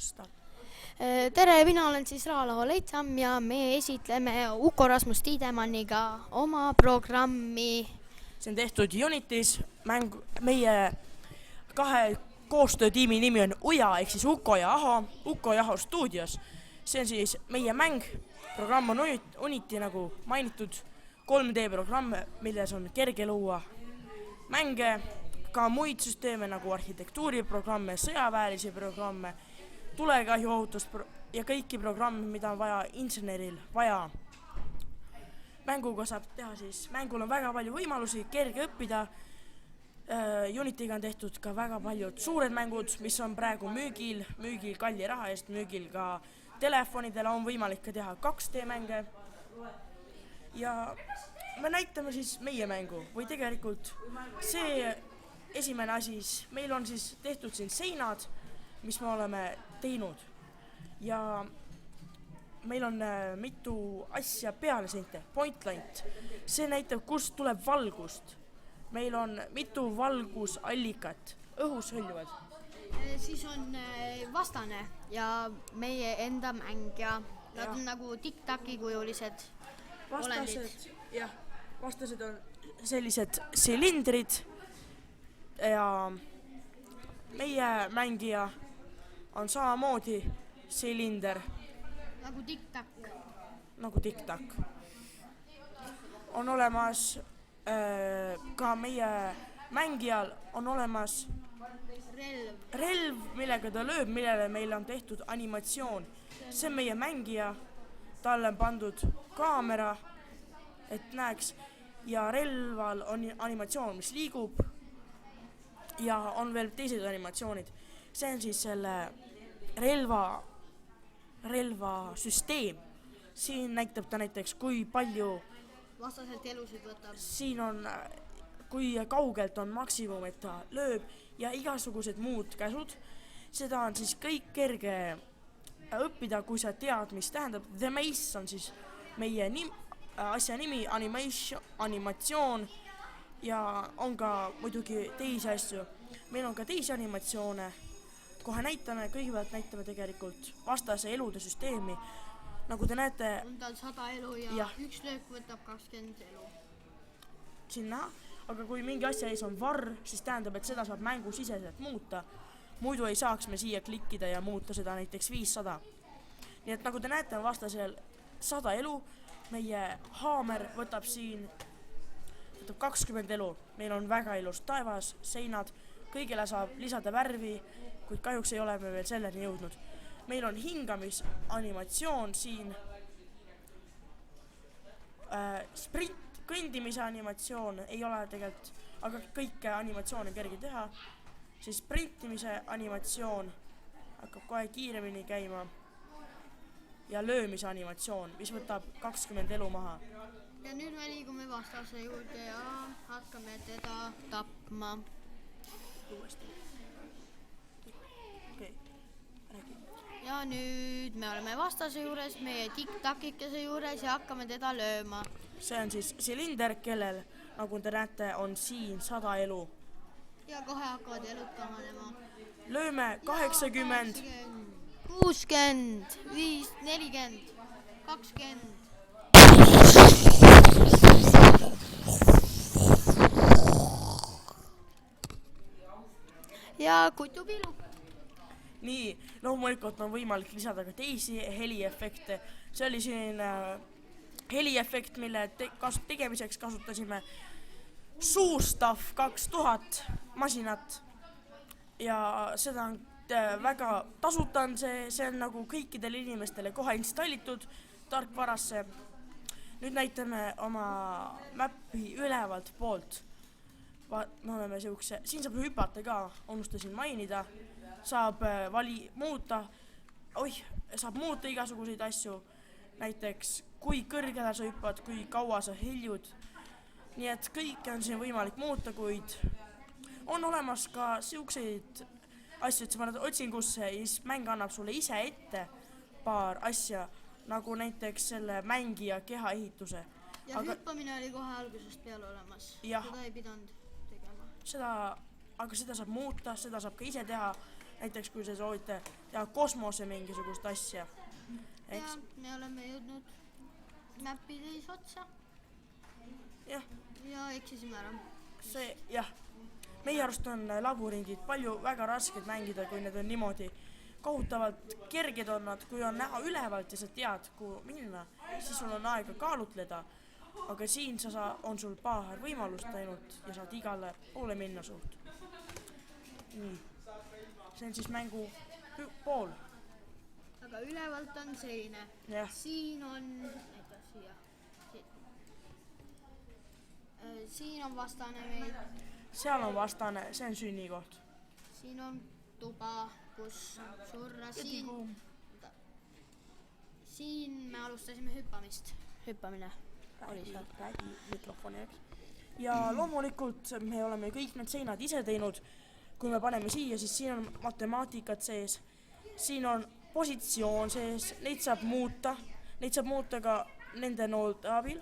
alustab. Tere, mina olen siis Raalaho Leitsam ja me esitleme Uko Rasmus Tiidemanniga oma programmi. See on tehtud Unitis, meie kahe koostöötiimi nimi on Uja ehk siis Uko ja Aho, Uko ja Aho stuudios. See on siis meie mäng, programm on Unity nagu mainitud, 3D programm, milles on kerge luua mänge, ka muid süsteeme nagu arhitektuuriprogramme, sõjaväelisi programme, tulekahjuohutust ja kõiki programme, mida on vaja inseneril vaja. Mänguga saab teha siis, mängul on väga palju võimalusi, kerge õppida. Unityga on tehtud ka väga paljud suured mängud, mis on praegu müügil kalli raha eest, müügil ka telefonidele on võimalik ka teha 2D mänge. Ja me näitame siis meie mängu või tegelikult see esimene asi, meil on siis tehtud siin seinad, mis me oleme teinud ja meil on mitu asja peale seinte, point light, see näitab, kust tuleb valgust. Meil on mitu valgusallikat, õhus hõljuvad. Siis on vastane ja meie enda mäng ja nad on nagu tic-taci kujulised olendid. Vastased on sellised silindrid ja meie mängija on samamoodi silinder. Nagu tic-tac. On olemas ka meie mängijal on olemas relv, millega ta lööb, millele meil on tehtud animatsioon. See on meie mängija, talle on pandud kaamera, et näeks, ja relval on animatsioon, mis liigub ja on veel teised animatsioonid. See on siis selle relvasüsteem. Siin näitab ta näiteks, kui palju vastaselt elusid võtab. Siin on, kui kaugelt on maksimum, et ta lööb ja igasugused muud käsud. Seda on siis kõik kerge õppida, kui sa tead, mis tähendab. The Maze on siis meie asja nimi, animatsioon ja on ka muidugi teisi asju. Meil on ka teisi animatsioone. Kohe näitame, kõigepealt näitame tegelikult vastase elude süsteemi. Nagu te näete, on tal 100 elu ja üks löök võtab 20 elu. Siin näha, aga kui mingi asja ees on varr, siis tähendab, et seda saab mängusiseselt muuta. Muidu ei saaks me siia klikkida ja muuta seda näiteks 500. Nii et nagu te näete, on vastasel 100 elu. Meie haamer võtab siin 20 elu. Meil on väga ilus taevas, seinad, kõigele saab lisada värvi, kuid kahjuks ei ole me veel selleni jõudnud. Meil on hingamisanimatsioon siin, sprint, kõndimise animatsioon ei ole tegelikult, aga kõike animatsioone kerge teha. Siis sprintimise animatsioon hakkab kohe kiiremini käima ja löömise animatsioon, mis võtab 20 elu maha. Ja nüüd me liigume vastase juurde ja hakkame teda tapma. Uuesti. Ja nüüd me oleme vastase juures, meie tic-tacikese juures ja hakkame teda lööma. See on siis silinder, kellel, nagu te näete, on siin 100 elu. Ja kohe hakkavad elud kahanema. Lööme 80. 60, 5, 40, 20. Ja kutupilu. Nii, loomulikult on võimalik lisada ka teisi heliefekte. See oli selline heliefekt, mille tegemiseks kasutasime Suurstaff 2000 masinat. Ja seda on väga tasuta on see on nagu kõikidele inimestele kohe installitud tarkvarasse. Nüüd näitame oma mäppi ülevalt poolt. Me oleme siukse, siin saab hüpata ka, unustasin mainida. Saab muuta igasuguseid asju, näiteks kui kõrgele sa hüppad, kui kaua sa hiljud. Nii et kõik on siin võimalik muuta, kuid on olemas ka siukseid asju, et sa paned otsingusse ja siis mäng annab sulle ise ette paar asja, nagu näiteks selle mängija kehaehituse. Ja hüppamine oli kohe algusest peale olemas, seda ei pidanud tegema. Aga seda saab muuta, seda saab ka ise teha. näiteks kui te soovite teha kosmose mingisugust asja, ja eks? me oleme jõudnud mäppides otsa Jah, ja eksisime ära. see, jah. Meie arust on labürindid palju väga rasked mängida, kui need on niimoodi kohutavalt kerged on nad, kui on näha ülevalt ja sa tead, kuhu minna, siis sul on aega kaalutleda. Aga siin on sul paar võimalust ainult ja saad igale poole minna suht. Nii. See on siis mängu pool. aga ülevalt on selline. Jah. Siin on, näiteks siia. Siin on vastane meil. Seal on vastane, see on sünnikoht. Siin on tuba, kus surra. Siin me alustasime hüppamine oli seal. Räägi mikrofoni, eks. Ja loomulikult me oleme kõik need seinad ise teinud. Kui me paneme siia, siis siin on matemaatikat sees. Siin on positsioon sees, neid saab muuta ka nende noolte abil.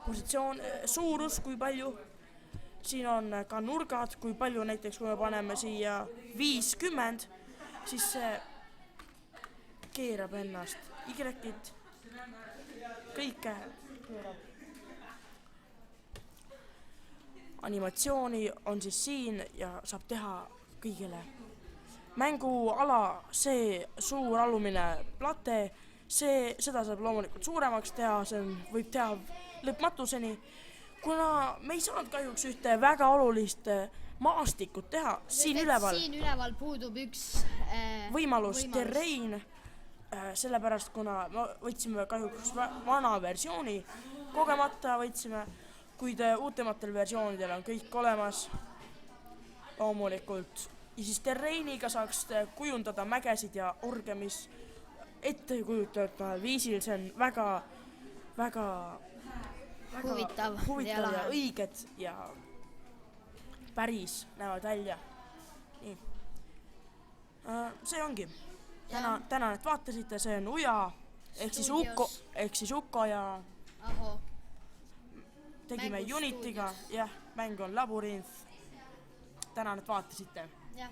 Positsioon, suurus, kui palju. Siin on ka nurgad, kui palju näiteks, kui me paneme siia 50, siis see keerab ennast. Y-it, kõike keerab. Animatsiooni on siis siin ja saab teha kõigile. Mänguala, see suur alumine plate, seda saab loomulikult suuremaks teha, võib teha lõpmatuseni. Kuna me ei saanud kahjuks ühte väga olulist maastikut teha, siin üleval puudub üks võimalus. Terrain, sellepärast kuna me võtsime kahjuks vana versiooni, kogemata võtsime, kuid uutematel versioonidel on kõik olemas loomulikult. Ja siis terrainiga saaks kujundada mägesid ja orge, mis ette kujutatud viisil, see on väga huvitav ja õiged ja päris näevad välja. Nii. See ongi. Tänan, et vaatasite, see on Uja, ehk siis Uko ja Aho. Tegime Unity'ga, jah, mäng on labürint. Tänan, et vaatasite. Jah.